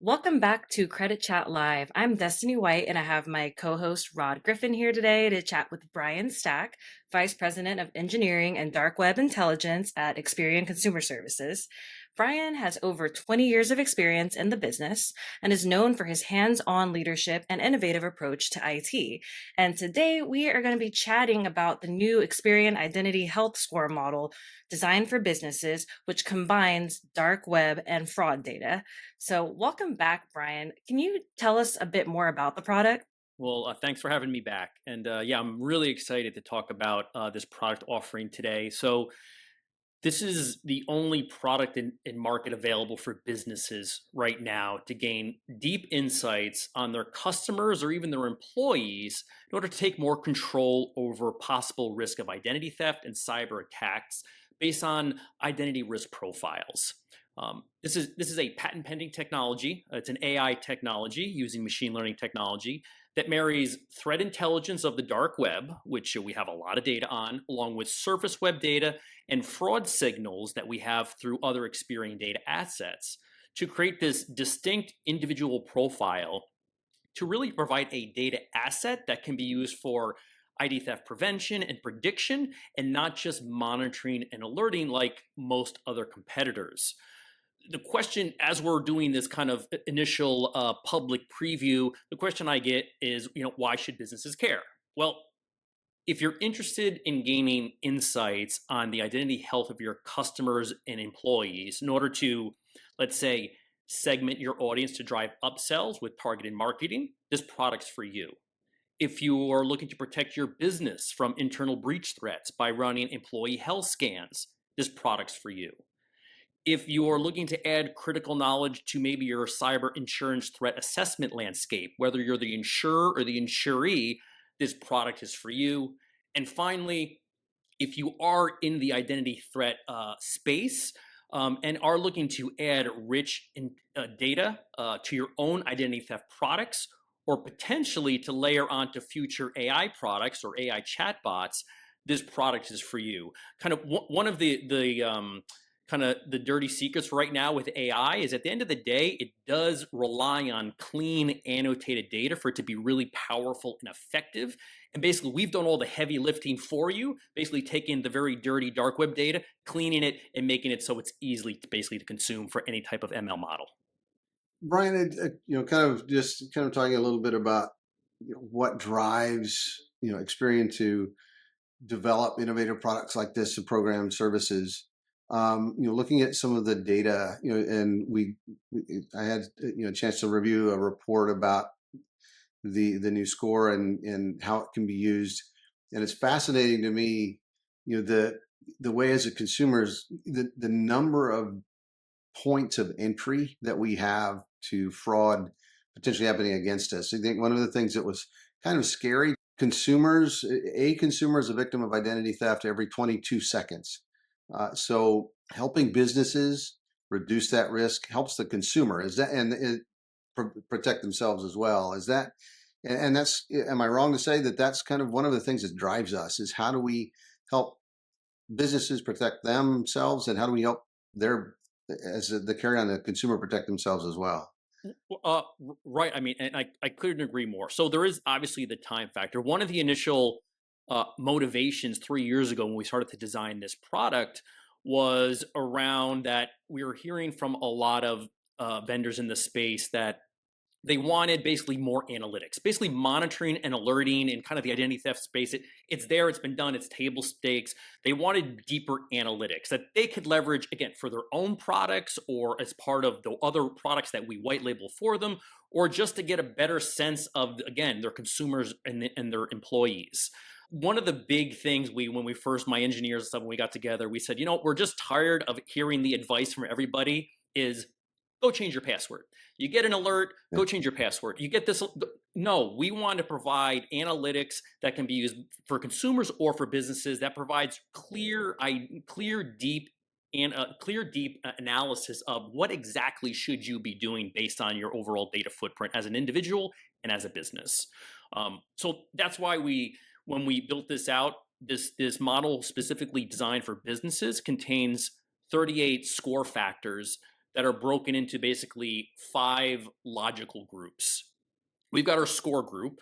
Welcome back to Credit Chat Live. I'm Destiny White, and I have my co host Rod Griffin here today to chat with Brian Stack, Vice President of Engineering and Dark Web Intelligence at Experian Consumer Services. Brian has over 20 years of experience in the business and is known for his hands on leadership and innovative approach to IT. And today we are going to be chatting about the new Experian Identity Health Score model designed for businesses, which combines dark web and fraud data. So, welcome back, Brian. Can you tell us a bit more about the product? Well, thanks for having me back. And yeah, I'm really excited to talk about this product offering today. So, this is the only product in market available for businesses right now to gain deep insights on their customers or even their employees in order to take more control over possible risk of identity theft and cyber attacks based on identity risk profiles. This is a patent pending technology. It's an AI technology using machine learning technology that marries threat intelligence of the dark web, which we have a lot of data on, along with surface web data and fraud signals that we have through other Experian data assets to create this distinct individual profile to really provide a data asset that can be used for ID theft prevention and prediction and not just monitoring and alerting like most other competitors. The question, as we're doing this kind of initial public preview, the question I get is, why should businesses care? Well, if you're interested in gaining insights on the identity health of your customers and employees in order to, let's say, segment your audience to drive upsells with targeted marketing, this product's for you. If you are looking to protect your business from internal breach threats by running employee health scans, this product's for you. If you are looking to add critical knowledge to maybe your cyber insurance threat assessment landscape, whether you're the insurer or the insuree, this product is for you. And finally, if you are in the identity threat space and are looking to add rich data to your own identity theft products, or potentially to layer onto future AI products or AI chatbots, this product is for you. Kind of one of the kind of the dirty secrets right now with AI is at the end of the day, it does rely on clean annotated data for it to be really powerful and effective. And basically, we've done all the heavy lifting for you, basically taking the very dirty dark web data, cleaning it, and making it so it's easily to consume for any type of ML model. Brian, kind of talking a little bit about what drives Experian to develop innovative products like this and program services. Looking at some of the data, and I had a chance to review a report about the new score and how it can be used, and it's fascinating to me, the way as a consumers, the number of points of entry that we have to fraud potentially happening against us. I think one of the things that was kind of scary, a consumer is a victim of identity theft every 22 seconds. So helping businesses reduce that risk helps the consumer protect themselves as well. And that's, am I wrong to say that that's kind of one of the things that drives us is how do we help businesses protect themselves, and how do we help the carry on the consumer protect themselves as well? Right. I mean, and I couldn't agree more. So there is obviously the time factor. One of the initial motivations 3 years ago when we started to design this product was around that we were hearing from a lot of vendors in the space that they wanted basically more analytics, basically monitoring and alerting in kind of the identity theft space. It's there, it's been done, it's table stakes. They wanted deeper analytics that they could leverage, again, for their own products or as part of the other products that we white label for them, or just to get a better sense of, again, their consumers and their employees. One of the big things my engineers and stuff, when we got together, we said, we're just tired of hearing the advice from everybody is go change your password. You get an alert, go change your password. You get this. No, we want to provide analytics that can be used for consumers or for businesses that provides clear, deep analysis of what exactly should you be doing based on your overall data footprint as an individual and as a business. So that's why when we built this out, this model specifically designed for businesses contains 38 score factors that are broken into basically 5 logical groups. We've got our score group,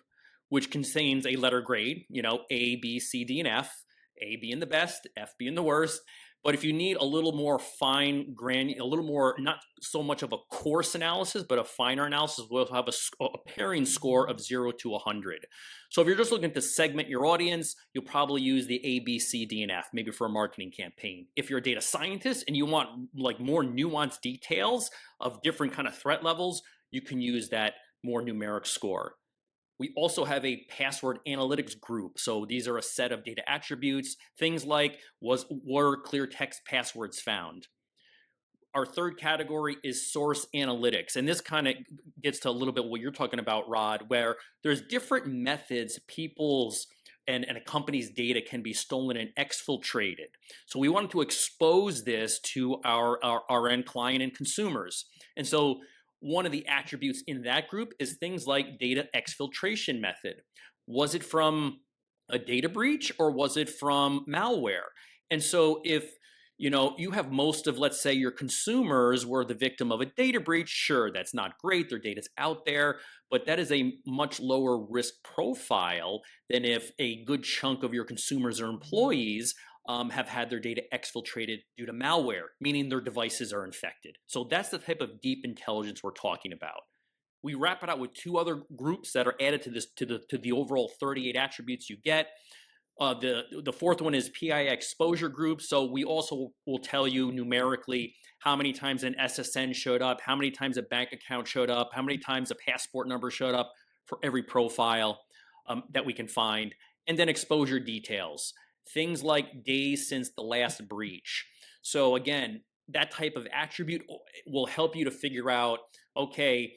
which contains a letter grade, A, B, C, D, and F, A being the best, F being the worst. But if you need a little more fine a little more, not so much of a coarse analysis, but a finer analysis, we'll have a pairing score of 0 to 100. So if you're just looking to segment your audience, you'll probably use the A, B, C, D, and F, maybe for a marketing campaign. If you're a data scientist and you want like more nuanced details of different kind of threat levels, you can use that more numeric score. We also have a password analytics group. So these are a set of data attributes, things like were clear text passwords found. Our third category is source analytics. And this kind of gets to a little bit what you're talking about, Rod, where there's different methods people's and a company's data can be stolen and exfiltrated. So we wanted to expose this to our end client and consumers. And so one of the attributes in that group is things like data exfiltration method. Was it from a data breach or was it from malware? And so if you have most of, let's say, your consumers were the victim of a data breach, sure, that's not great, their data's out there, but that is a much lower risk profile than if a good chunk of your consumers or employees have had their data exfiltrated due to malware, meaning their devices are infected. So that's the type of deep intelligence we're talking about. We wrap it out with 2 other groups that are added to this to the overall 38 attributes you get. The fourth one is PII exposure group. So we also will tell you numerically how many times an SSN showed up, how many times a bank account showed up, how many times a passport number showed up for every profile that we can find. And then exposure details, things like days since the last breach. So again, that type of attribute will help you to figure out, okay,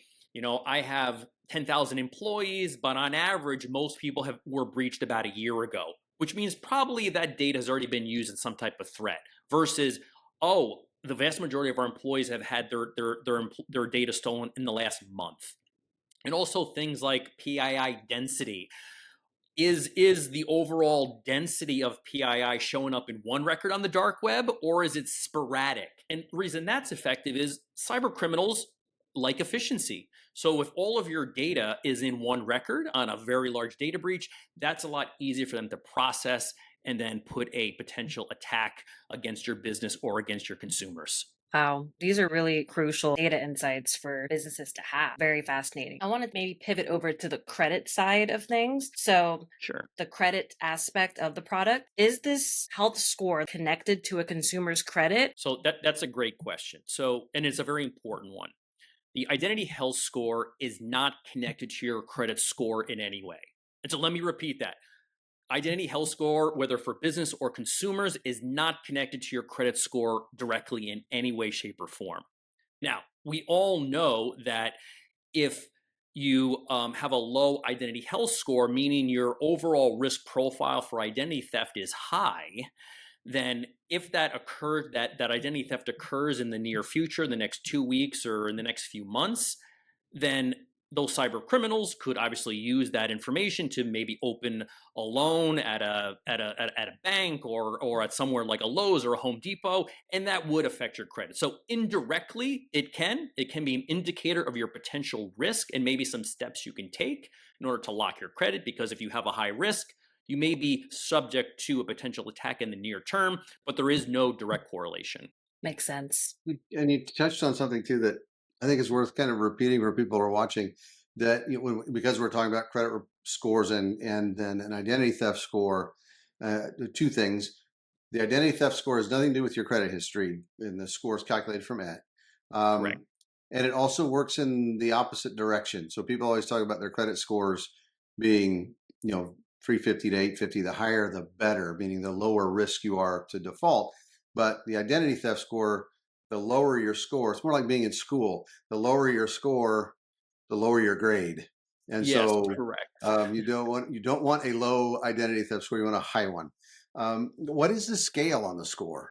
I have 10,000 employees, but on average, most people were breached about a year ago, which means probably that data has already been used in some type of threat versus, oh, the vast majority of our employees have had their data stolen in the last month. And also things like PII density. Is the overall density of PII showing up in one record on the dark web, or is it sporadic? And the reason that's effective is cyber criminals like efficiency. So if all of your data is in one record on a very large data breach, that's a lot easier for them to process and then put a potential attack against your business or against your consumers. Wow, these are really crucial data insights for businesses to have. Very fascinating. I want to maybe pivot over to the credit side of things. So, Sure. the credit aspect of the product, is this health score connected to a consumer's credit? So that's a great question. So, and it's a very important one. The identity health score is not connected to your credit score in any way. And so let me repeat that. Identity health score, whether for business or consumers, is not connected to your credit score directly in any way, shape, or form. Now, we all know that if you have a low identity health score, meaning your overall risk profile for identity theft is high, then if that occurs, that identity theft occurs in the near future, the next 2 weeks or in the next few months, then those cyber criminals could obviously use that information to maybe open a loan at a bank or at somewhere like a Lowe's or a Home Depot, and that would affect your credit. So indirectly, it can be an indicator of your potential risk and maybe some steps you can take in order to lock your credit, because if you have a high risk, you may be subject to a potential attack in the near term, but there is no direct correlation. Makes sense. And you touched on something too that I think is worth kind of repeating for people who are watching. That because we're talking about credit scores and then an identity theft score, 2 things. The identity theft score has nothing to do with your credit history, and the score is calculated from it. Correct. And it also works in the opposite direction. So people always talk about their credit scores being, 350 to 850. The higher, the better, meaning the lower risk you are to default. But the identity theft score, the lower your score, it's more like being in school. The lower your score, the lower your grade. And Yes, so correct. you don't want a low identity theft score. You want a high one. What is the scale on the score?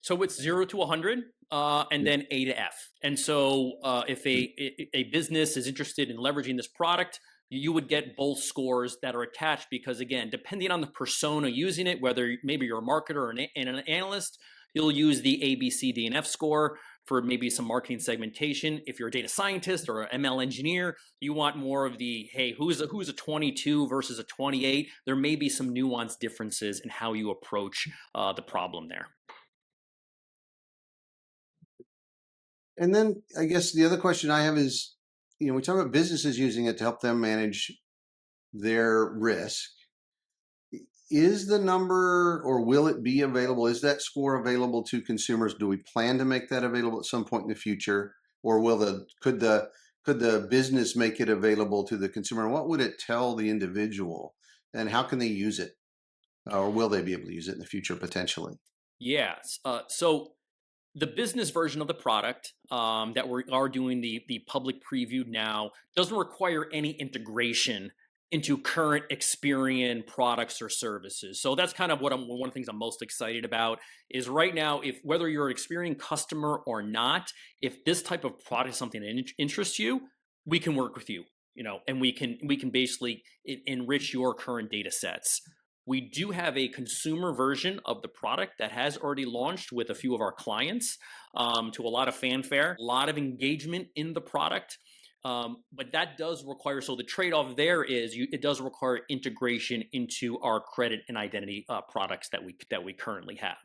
So it's 0 to 100, and then A to F. And so if a business is interested in leveraging this product, you would get both scores that are attached, because again, depending on the persona using it, whether maybe you're a marketer or an analyst, you'll use the A, B, C, D, and F score. for maybe some marketing segmentation. If you're a data scientist or an ML engineer, you want more of the, hey, who's a 22 versus a 28? There may be some nuanced differences in how you approach the problem there. And then I guess the other question I have is, we talk about businesses using it to help them manage their risk. Is the number, or will it be available? Is that score available to consumers? Do we plan to make that available at some point in the future, or could the business make it available to the consumer? And what would it tell the individual, and how can they use it, or will they be able to use it in the future potentially? Yes. So the business version of the product that we are doing the public preview now doesn't require any integration into current Experian products or services. So that's kind of one of the things I'm most excited about is right now, if whether you're an Experian customer or not, if this type of product is something that interests you, we can work with you, and we can basically enrich your current data sets. We do have a consumer version of the product that has already launched with a few of our clients, to a lot of fanfare, a lot of engagement in the product. But that does require, so the trade-off there is it does require integration into our credit and identity products that we currently have.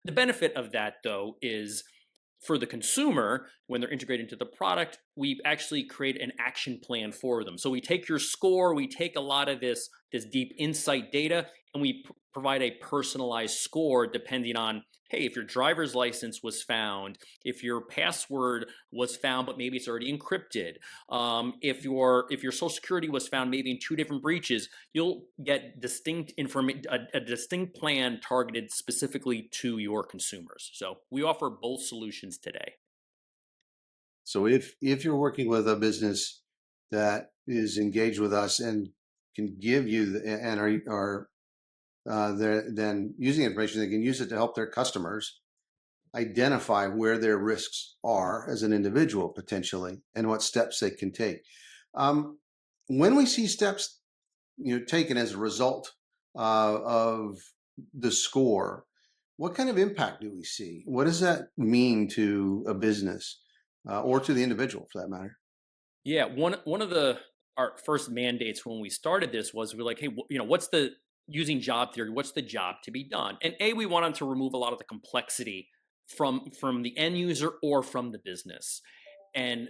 The benefit of that, though, is for the consumer, when they're integrated into the product, we actually create an action plan for them. So we take your score, we take a lot of this deep insight data, and we provide a personalized score depending on, hey, if your driver's license was found, if your password was found, but maybe it's already encrypted, if your social security was found maybe in two different breaches, you'll get distinct information, a distinct plan targeted specifically to your consumers. So we offer both solutions today. So if you're working with a business that is engaged with us and can give you and are then using information, they can use it to help their customers identify where their risks are as an individual potentially, and what steps they can take. When we see steps taken as a result of the score, what kind of impact do we see? What does that mean to a business, or to the individual for that matter? Yeah, one of our first mandates when we started this was we're like, hey, what's the using job theory? What's the job to be done? And we wanted to remove a lot of the complexity from the end user or from the business. And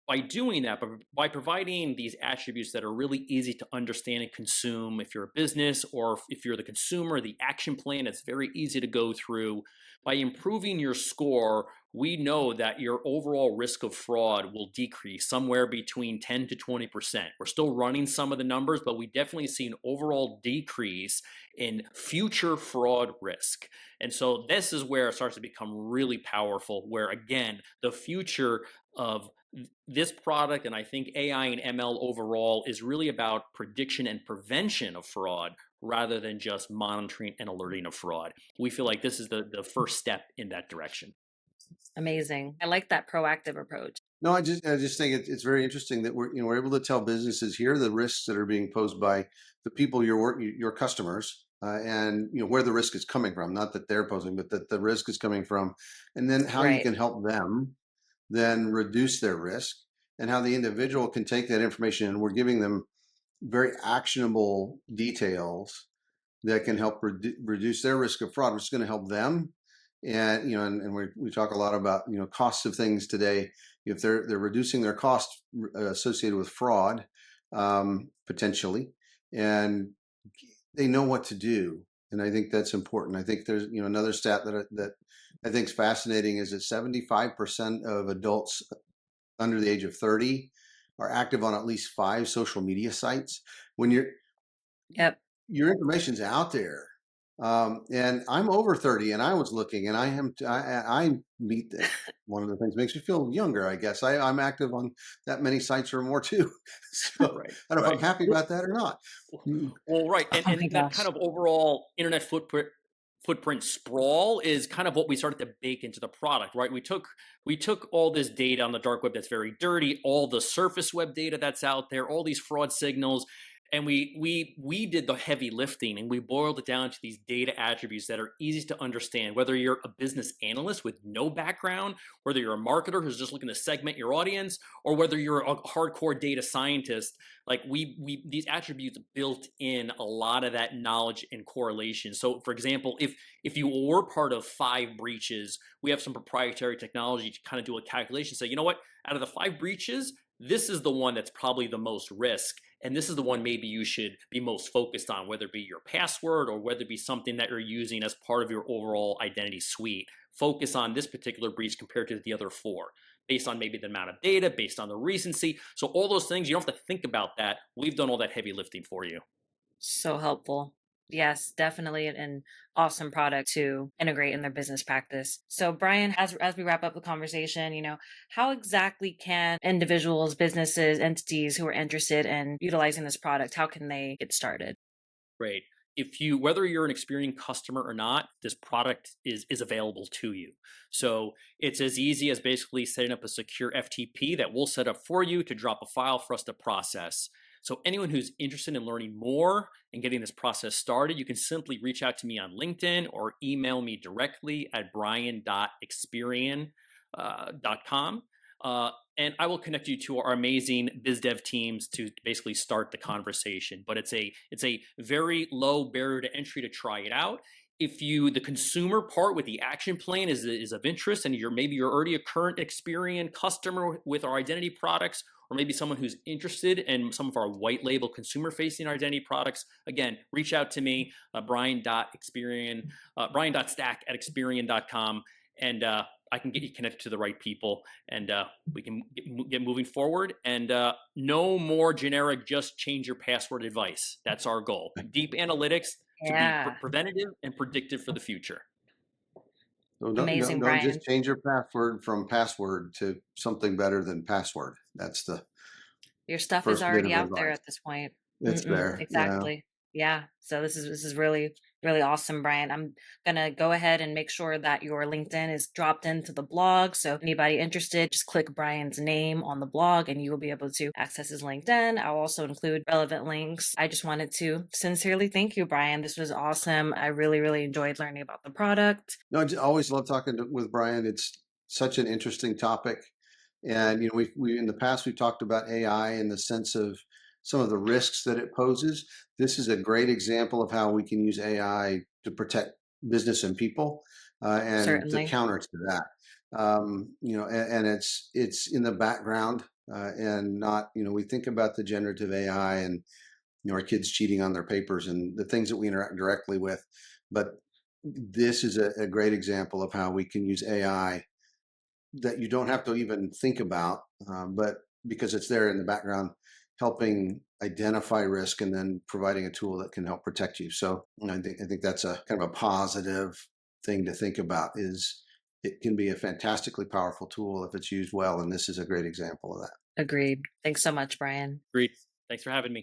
by doing that, by providing these attributes that are really easy to understand and consume, if you're a business or if you're the consumer, the action plan, it's very easy to go through. By improving your score, we know that your overall risk of fraud will decrease somewhere between 10 to 20%. We're still running some of the numbers, but we definitely see an overall decrease in future fraud risk. And so this is where it starts to become really powerful, where again, the future of this product, and I think AI and ML overall, is really about prediction and prevention of fraud rather than just monitoring and alerting of fraud. We feel like this is the first step in that direction. Amazing. I like that proactive approach. No, I just think it's very interesting that we're able to tell businesses, here are the risks that are being posed by the people your customers, and where the risk is coming from. Not that they're posing, but that the risk is coming from, and then how you Right. can help them then reduce their risk, and how the individual can take that information, and we're giving them very actionable details that can help reduce their risk of fraud, which is going to help them. And we talk a lot about costs of things today. If they're reducing their cost associated with fraud, potentially, and they know what to do, and I think that's important. I think there's another stat that I think is fascinating, is that 75% of adults under the age of 30 are active on at least 5 social media sites. When Yep. your information's out there, and I'm over 30, and I was looking, and I meet that. One of the things makes me feel younger, I guess. I'm active on that many sites or more too. So Right, I don't know if I'm right. happy about that or not. Well, right, and Oh my that gosh. kind of overall internet footprint sprawl is kind of what we started to bake into the product, right? We took all this data on the dark web that's very dirty, all the surface web data that's out there, all these fraud signals, and we did the heavy lifting, and we boiled it down to these data attributes that are easy to understand, whether you're a business analyst with no background, whether you're a marketer who's just looking to segment your audience, or whether you're a hardcore data scientist. Like we these attributes built in a lot of that knowledge and correlation. So for example, if you were part of 5 breaches, we have some proprietary technology to kind of do a calculation, say, you know what, out of the 5 breaches, this is the one that's probably the most risk, and this is the one maybe you should be most focused on, whether it be your password or whether it be something that you're using as part of your overall identity suite. Focus on this particular breach compared to the other 4, based on maybe the amount of data, based on the recency. So all those things, you don't have to think about that. We've done all that heavy lifting for you. So helpful. Yes, definitely an awesome product to integrate in their business practice. So, Brian, as we wrap up the conversation, how exactly can individuals, businesses, entities who are interested in utilizing this product, how can they get started? Great. If you, whether you're an Experian customer or not, this product is available to you. So it's as easy as basically setting up a secure FTP that we'll set up for you to drop a file for us to process. So anyone who's interested in learning more and getting this process started, you can simply reach out to me on LinkedIn or email me directly at brian.experian.com. And I will connect you to our amazing biz dev teams to basically start the conversation. But it's a very low barrier to entry to try it out. If the consumer part with the action plan is of interest, and maybe you're already a current Experian customer with our identity products, or maybe someone who's interested in some of our white label consumer facing identity products, again, reach out to me, brian.stack@experian.com, and I can get you connected to the right people, and we can get moving forward. And no more generic just change your password advice. That's our goal. Deep analytics to be Yeah, preventative and predictive for the future. So amazing, don't just Brian. change your password from password to something better than password. That's the Your stuff is first bit already of out there advice. at this point. It's there. Yeah. Exactly. Yeah. So this is really really awesome, Brian. I'm gonna go ahead and make sure that your LinkedIn is dropped into the blog. So if anybody interested, just click Brian's name on the blog, and you will be able to access his LinkedIn. I'll also include relevant links. I just wanted to sincerely thank you, Brian. This was awesome. I really really enjoyed learning about the product. No, I always love talking with Brian. It's such an interesting topic. And we in the past we've talked about AI in the sense of some of the risks that it poses. This is a great example of how we can use AI to protect business and people, and to Certainly. counter to that. And it's in the background, and not, we think about the generative AI and our kids cheating on their papers and the things that we interact directly with, but this is a great example of how we can use AI that you don't have to even think about, but because it's there in the background, helping identify risk and then providing a tool that can help protect you. So I think that's a kind of a positive thing to think about. Is it can be a fantastically powerful tool if it's used well, and this is a great example of that. Agreed. Thanks so much, Brian. Great. Thanks for having me.